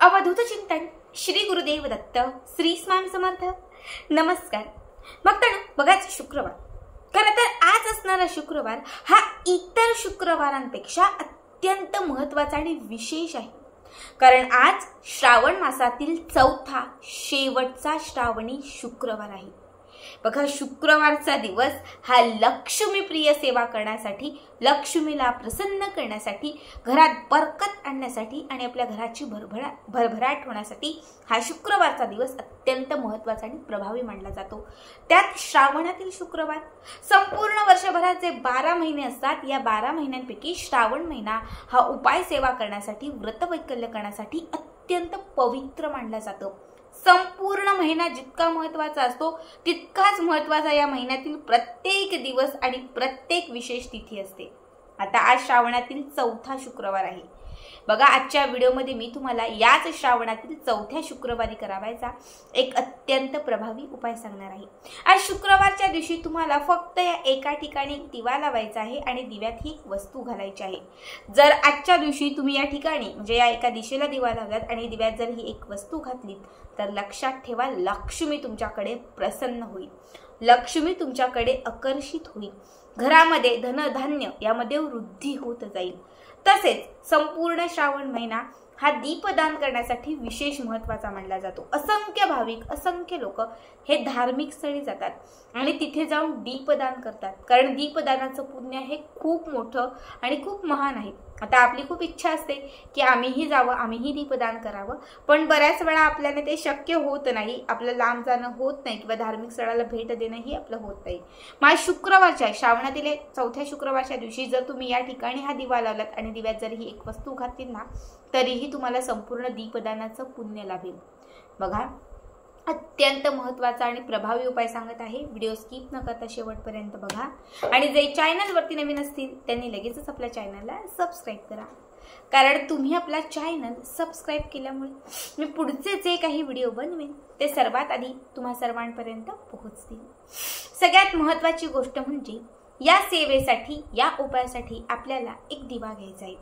अवधूत चिंतन श्री गुरुदेव दत्त श्री स्वामी समर्थ। नमस्कार भक्तांनो, बघाच शुक्रवार खरं तर आज असणारा शुक्रवार हा इतर शुक्रवारांपेक्षा अत्यंत महत्त्वाचा आणि विशेष आहे, कारण आज श्रावण मासातील चौथा शेवटचा श्रावणी शुक्रवार आहे। बघा, शुक्रवारचा दिवस हा लक्ष्मी प्रिय सेवा करण्यासाठी, लक्ष्मीला प्रसन्न करण्यासाठी, घरात बरकत आणण्यासाठी आणि आपल्या घराची भरभराट होण्यासाठी हा शुक्रवारचा दिवस अत्यंत महत्त्वाचा आणि प्रभावी मानला जातो। त्यात श्रावणातील शुक्रवार संपूर्ण वर्षभरात जे 12 महिने असतात, या 12 महिन्यांपैकी श्रावण महिना हा उपाय सेवा करण्यासाठी, व्रतवैकल्य करण्यासाठी अत्यंत पवित्र मानला जातो। संपूर्ण महिना जितका महत्त्वाचा असतो तितकाच महत्त्वाचा या महिन्यातील प्रत्येक दिवस आणि प्रत्येक विशेष तिथी असते। आता आज श्रावणातील चौथा शुक्रवार आहे। बघा, आजच्या व्हिडिओमध्ये मी तुम्हाला याच श्रावणातील चौथ्या शुक्रवारी करावायचा एक अत्यंत प्रभावी उपाय सांगणार आहे। आज शुक्रवारच्या दिवशी तुम्हाला फक्त या एका ठिकाणी एक दिवा लावायचा आहे आणि दिव्यात ही एक वस्तू घालायची आहे। जर आजच्या दिवशी तुम्ही या ठिकाणी म्हणजे या एका दिशेला दिवा लावलात आणि दिव्यात जर ही एक वस्तू घातलीत तर लक्षात ठेवा, लक्ष्मी तुमच्याकडे प्रसन्न होईल, लक्ष्मी तुमच्याकडे आकर्षित होईल, घरामध्ये धनधान्य यामध्ये वृद्धी होत जाईल। तसेच संपूर्ण श्रावण महिना हा दीपदान करण्यासाठी विशेष महत्त्वाचा मानला जातो। असंख्य भाविक, असंख्य लोक हे धार्मिक स्थळी जातात आणि तिथे जाऊन दीपदान करतात, कारण दीपदानाचं पुण्य हे खूप मोठं आणि खूप महान आहे। आता आपली खूप इच्छा असते की आम्हीही जावं, आम्हीही दीपदान करावं, पण बऱ्याच वेळा आपल्याला ते शक्य होत नाही, आपलं लांब जाणं होत नाही किंवा धार्मिक स्थळाला भेट देणंही आपलं होत नाही। मग शुक्रवारच्या श्रावणातील चौथ्या शुक्रवारच्या दिवशी जर तुम्ही या ठिकाणी हा दिवा लावलात आणि दिव्यात जर ही एक वस्तू घातली ना, तरीही तुम्हाला संपूर्ण दीपदानाचं पुण्य लाभेल। बघा, अत्यंत महत्त्वाचा आणि प्रभावी उपाय सांगत आहे। व्हिडिओ स्किप न करता शेवटपर्यंत बघा आणि जे चॅनलवरती नवीन असतील त्यांनी लगेचच आपल्या चॅनलला सबस्क्राईब करा, कारण तुम्ही आपला चॅनल सबस्क्राईब केल्यामुळे मी पुढचे जे काही व्हिडिओ बनवेन ते सर्वात आधी तुम्हा सर्वांपर्यंत पोहोचतील। सगळ्यात महत्त्वाची गोष्ट म्हणजे या सेवेसाठी, या उपायासाठी आपल्याला एक दिवा घ्यायचा आहे।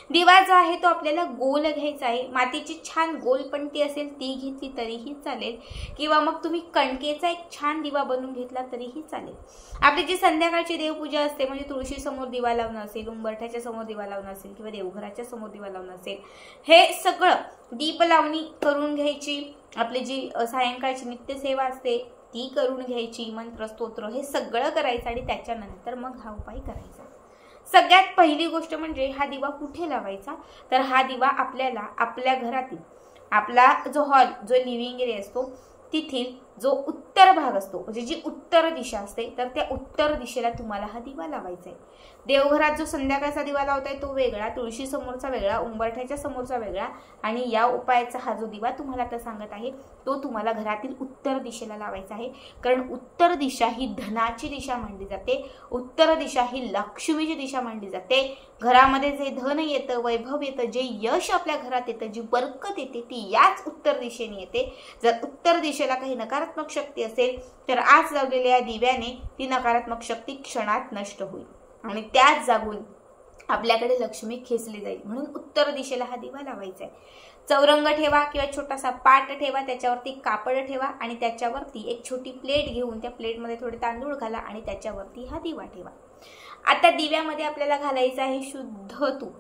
दिवा जो आहे तो आपल्याला गोल घ्यायचा आहे। मातीची छान गोल पणती असेल ती घेतली तरीही चालेल, किंवा मग तुम्ही कणकेचा एक छान दिवा बनवून घेतला तरीही चालेल। आपली जी संध्याकाळची देवपूजा असते, म्हणजे तुळशी समोर दिवा लावणं असेल, उंबरठ्याच्या समोर दिवा लावणं असेल किंवा देवघराच्या समोर दिवा लावणं असेल, हे सगळं दीप लावणी करून घ्यायची। आपली जी सायंकाळची नित्यसेवा असते ती करून घ्यायची, मंत्र स्तोत्र हे सगळं करायचं आणि त्याच्यानंतर मग हा उपाय करायचा। सगळ्यात पहिली गोष्ट म्हणजे हा दिवा कुठे लावायचा, तर हा दिवा आपल्याला आपल्या घरातील आपला जो हॉल, जो लिव्हिंग एरिया असतो तिथील जो उत्तर भाग असतो, म्हणजे जी उत्तर दिशा असते, तर त्या उत्तर दिशेला तुम्हाला हा दिवा लावायचा आहे। देवघरात जो संध्याकाळचा दिवा लावताय तो वेगळा, तुळशी समोरचा वेगळा, उंबरठ्याच्या समोरचा वेगळा, आणि या उपायाचा हा जो दिवा तुम्हाला आता सांगत आहे तो तुम्हाला घरातील उत्तर दिशेला लावायचा आहे, कारण उत्तर दिशा ही धनाची दिशा मानली जाते, उत्तर दिशा ही लक्ष्मीची दिशा मानली जाते। घरामध्ये जे धन येतं, वैभव येतं, जे यश आपल्या घरात येतं, जी बरकत येते ती याच उत्तर दिशेने येते। जर उत्तर दिशेला काही नकारात्मक शक्ती असेल तर आज लावलेल्या दिव्याने ती नकारात्मक शक्ती क्षणात नष्ट होईल आणि त्याच जागून आपल्याकडे लक्ष्मी खेचली जाईल। म्हणून उत्तर दिशेला हा दिवा लावायचा आहे। चौरंग ठेवा किंवा छोटासा पाट ठेवा, त्याच्यावरती कापड ठेवा आणि त्याच्यावरती एक छोटी प्लेट घेऊन त्या प्लेटमध्ये थोडे तांदूळ घाला आणि त्याच्यावरती हा दिवा ठेवा। आता दिव्यामध्ये आपल्याला घालायचं आहे शुद्ध तूप।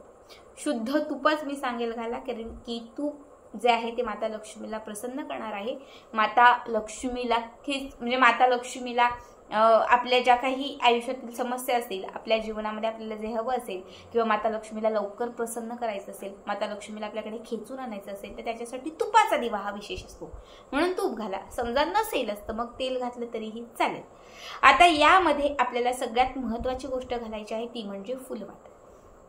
शुद्ध तूपच मी सांगेल घाला, कारण की तूप जे आहे ते माता लक्ष्मीला प्रसन्न करणार आहे। माता लक्ष्मीला म्हणजे माता लक्ष्मीला आपल्या ज्या काही आयुष्यातील समस्या असतील, आपल्या जीवनामध्ये आपल्याला जे हवं असेल, किंवा माता लक्ष्मीला लवकर प्रसन्न करायचं असेल, माता लक्ष्मीला आपल्याकडे खेचून आणायचं असेल, तर त्याच्यासाठी तुपाचा दिवा हा विशेष असतो, म्हणून तूप घाला। समजा नसेलच तर मग तेल घातलं तरीही चालेल। आता यामध्ये आपल्याला सगळ्यात महत्त्वाची गोष्ट घालायची आहे ती म्हणजे फुलवात।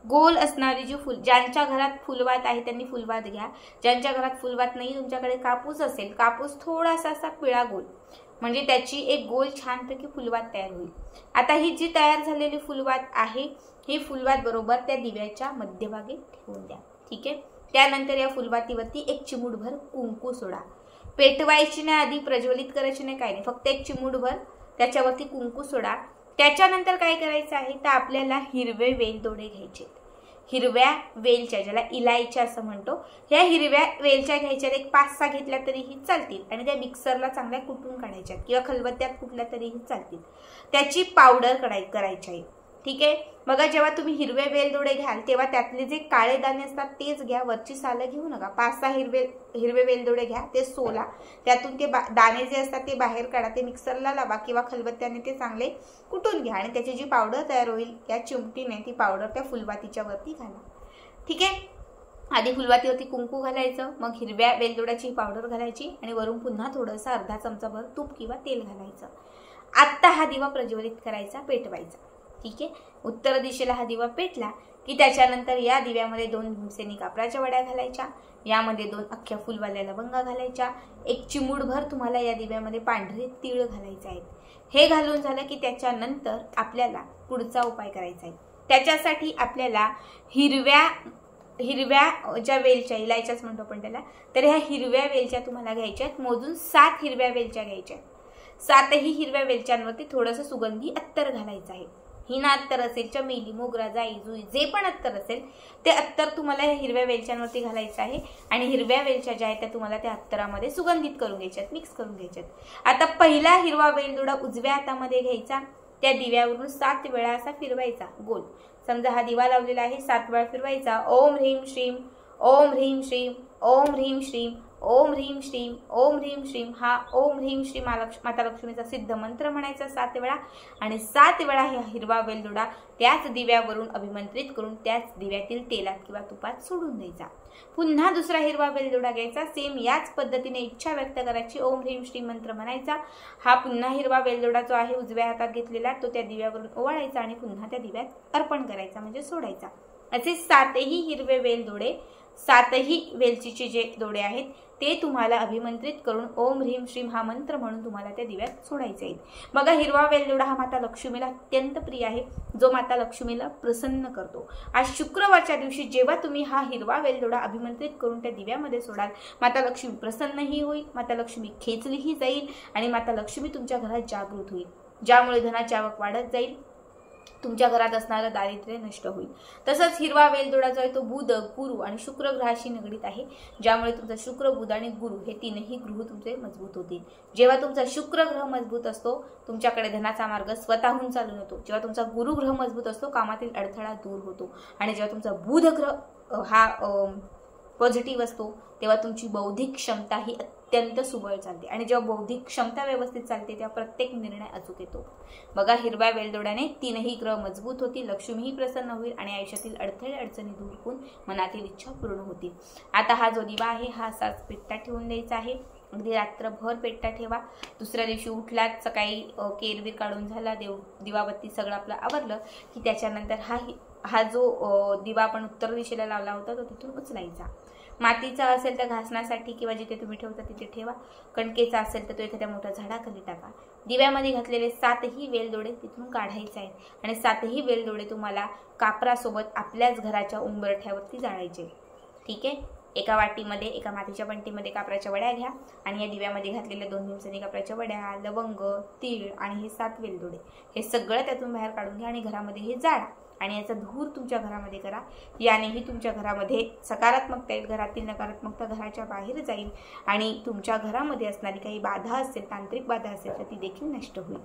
गोल असणारी जी ज्यांच्या घरात फुलवात आहे त्यांनी फुलवात घ्या। ज्यांच्या घरात फुलवात नाही, तुमच्याकडे कापूस असेल, कापूस थोडासा असा पिळा गोल, म्हणजे त्याची एक गोल छानपैकी फुलवात तयार होईल। आता ही जी तयार झालेली फुलवात आहे, ही फुलवात बरोबर त्या दिव्याच्या मध्यभागी ठेवून द्या, ठीक आहे। त्यानंतर या फुलवातीवरती एक चिमूटभर कुंकू सोडा। पेटवायची नाही, आधी प्रज्वलित करायची नाही, काही नाही, फक्त एक चिमूटभर त्याच्यावरती कुंकू सोडा। त्याच्यानंतर काय करायचं आहे तर आपल्याला हिरवे वेलदोडे घ्यायचे। हिरव्या वेलच्या, ज्याला इलायच्या असं म्हणतो, ह्या हिरव्या वेलच्या घ्यायच्या, एक 5-6 घेतल्या तरीही चालतील आणि त्या मिक्सरला चांगल्या कुटून काढायच्यात किंवा खलबत्त्यात कुटल्या तरीही चालतील. त्याची पावडर करायची आहे. ठीक आहे. बघा, जेव्हा तुम्ही हिरवे वेलदोडे घ्याल तेव्हा त्यातले जे काळे दाणे असतात तेच घ्या, वरची सालं घेऊ नका. 5-6 हिरवे वेलदोडे घ्या, ते सोला, त्यातून ते दाणे जे असतात ते बाहेर काढा, ते मिक्सरला लावा किंवा खलबत्त्याने ते चांगले कुटून घ्या आणि त्याची जी पावडर तयार होईल या चिमटीने ती पावडर त्या फुलवातीच्या वरती घाला. ठीक आहे. आधी फुलवातीवरती कुंकू घालायचं, मग हिरव्या वेलदोड्याची पावडर घालायची आणि वरून पुन्हा थोडंसं अर्धा चमचाभर तूप किंवा तेल घालायचं. आत्ता हा दिवा प्रज्वलित करायचा, पेटवायचा. ठीक आहे. उत्तर दिशेला हा दिवा पेटला की त्याच्यानंतर या दिव्यामध्ये 2 भीमसेनी कापराच्या वड्या घालायच्या, यामध्ये 2 अख्ख्या फुलवाल्या लवंगा घालायच्या, 1 चिमूटभर तुम्हाला या दिव्यामध्ये पांढरे तीळ घालायचे आहेत. हे घालून झालं की त्याच्यानंतर आपल्याला पुढचा उपाय करायचा आहे. त्याच्यासाठी आपल्याला हिरव्या ज्या वेलच्या, इलायच्याच म्हणतो आपण त्याला, तर ह्या हिरव्या वेलच्या तुम्हाला घ्यायच्या आहेत. मोजून 7 हिरव्या वेलच्या घ्यायच्या आहेत. 7ही हिरव्या वेलच्यांवरती थोडंसं सुगंधी अत्तर घालायचं आहे. हिना अत्तर असेल, चमेली, मोगरा, जाई, जुई, जे पण अत्तर असेल ते अत्तर तुम्हाला ह्या हिरव्या वेलच्यांवरती घालायचं आहे आणि हिरव्या वेलच्या ज्या आहेत त्या तुम्हाला त्या अत्तरामध्ये सुगंधित करून घ्यायच्यात, मिक्स करून घ्यायच्यात. आता पहिला हिरवा वेलदोडा उजव्या हातामध्ये घ्यायचा, त्या दिव्यावरून 7 वेळा असा फिरवायचा गोल. समजा हा दिवा लावलेला आहे, 7 वेळा फिरवायचा. ओम ह्रीम श्रीम, ओम ह्रीम श्रीम, ओम ह्रीम श्रीम, ओम ह्रीम श्रीम, ओम ह्रीम श्रीम. हा ओम ह्रीम श्री माता लक्ष्मीचा सिद्ध मंत्र म्हणायचा 7 वेळा आणि 7 वेळा हा हिरवा वेलदोडा त्याच दिव्यावरून अभिमंत्रित करून त्याच दिव्यातील तेलात किंवा तुपात सोडून द्यायचा. पुन्हा दुसरा हिरवा वेलदोडा घ्यायचा, सेम याच पद्धतीने इच्छा व्यक्त करायची, ओम ह्रीम श्री मंत्र म्हणायचा. हा पुन्हा हिरवा वेलदोडा जो आहे उजव्या हातात घेतलेला तो त्या दिव्यावरून ओवाळायचा आणि पुन्हा त्या दिव्यात अर्पण करायचा, म्हणजे सोडायचा. असे 7ही हिरवे वेलदोडे, 7ही वेलचीचे जे दोडे आहेत ते तुम्हाला अभिमंत्रित करून ओम ह्रीम श्रीम हा मंत्र म्हणून तुम्हाला त्या दिव्यात सोडायचे आहेत. बघा, हिरवा वेलदोडा हा माता लक्ष्मीला अत्यंत प्रिय आहे, जो माता लक्ष्मीला प्रसन्न करतो. आज शुक्रवारच्या दिवशी जेव्हा तुम्ही हा हिरवा वेलदोडा अभिमंत्रित करून त्या दिव्यामध्ये सोडाल, माता लक्ष्मी प्रसन्नही होईल, माता लक्ष्मी खेचलीही जाईल आणि माता लक्ष्मी तुमच्या घरात जागृत होईल, ज्यामुळे धनाची आवक वाढत जाईल, तुमच्या घरात असणारं दारिद्र्य नष्ट होईल. तसंच हिरवा वेलदोडा जो आहे तो बुध, गुरु आणि शुक्र ग्रहाशी निगडीत आहे, ज्यामुळे तुमचा शुक्र, बुध आणि गुरु हे 3ही ग्रह तुमचे मजबूत होतील. जेव्हा तुमचा शुक्र ग्रह मजबूत असतो तुमच्याकडे धनाचा मार्ग स्वतःहून चालून येतो. जेव्हा तुमचा गुरु ग्रह मजबूत असतो कामातील अडथळा दूर होतो आणि जेव्हा तुमचा बुध ग्रह हा पॉझिटिव्ह असतो तेव्हा तुमची बौद्धिक क्षमता ही अत्यंत सुबळ चालते आणि जेव्हा बौद्धिक क्षमता व्यवस्थित चालते तेव्हा प्रत्येक निर्णय अचूक येतो. बघा, हिरव्या वेलदोड्याने 3ही ग्रह मजबूत होतील, लक्ष्मीही प्रसन्न होईल आणि आयुष्यातील अडथळे अडचणी दूर होऊन मनातील इच्छा पूर्ण होतील. आता हा जो दिवा आहे हा असाच पेटता ठेवून द्यायचा आहे. अगदी रात्रभर पेटता ठेवा. दुसऱ्या दिवशी उठलात, सकाळी केरवीर काढून झाला, दिवाबत्ती सगळं आपलं आवरलं की त्याच्यानंतर हा जो दिवा आपण उत्तर दिशेला लावला होता तो तिथून उचलायचा. मातीचा असेल तर घासण्यासाठी किंवा जिथे तुम्ही ठेवता तिथे ठेवा. कणकेचा असेल तर तो एखाद्या मोठ्या झाडाखाली टाका. दिव्यामध्ये घातलेले 7ही वेलदोडे तिथून काढायचे आहेत आणि 7ही वेलदोडे तुम्हाला कापरासोबत आपल्याच घराच्या उंबरठ्यावरती जाळायचे. ठीक आहे. एका वाटीमध्ये, एका मातीच्या बंटीमध्ये कापराच्या वड्या घ्या आणि या दिव्यामध्ये घातलेल्या 2 भीमसेनी कापराच्या वड्या, लवंग, तीळ आणि हे 7 वेलदोडे हे सगळं त्यातून बाहेर काढून घ्या आणि घरामध्ये हे जाळा आणि याचा धूर तुमच्या घरामध्ये करा. यानेही तुमच्या घरामध्ये सकारात्मकता येईल, घरातील नकारात्मकता घराच्या बाहेर जाईल आणि तुमच्या घरामध्ये असणारी काही बाधा असेल, तांत्रिक बाधा असेल तर ती देखील नष्ट होईल.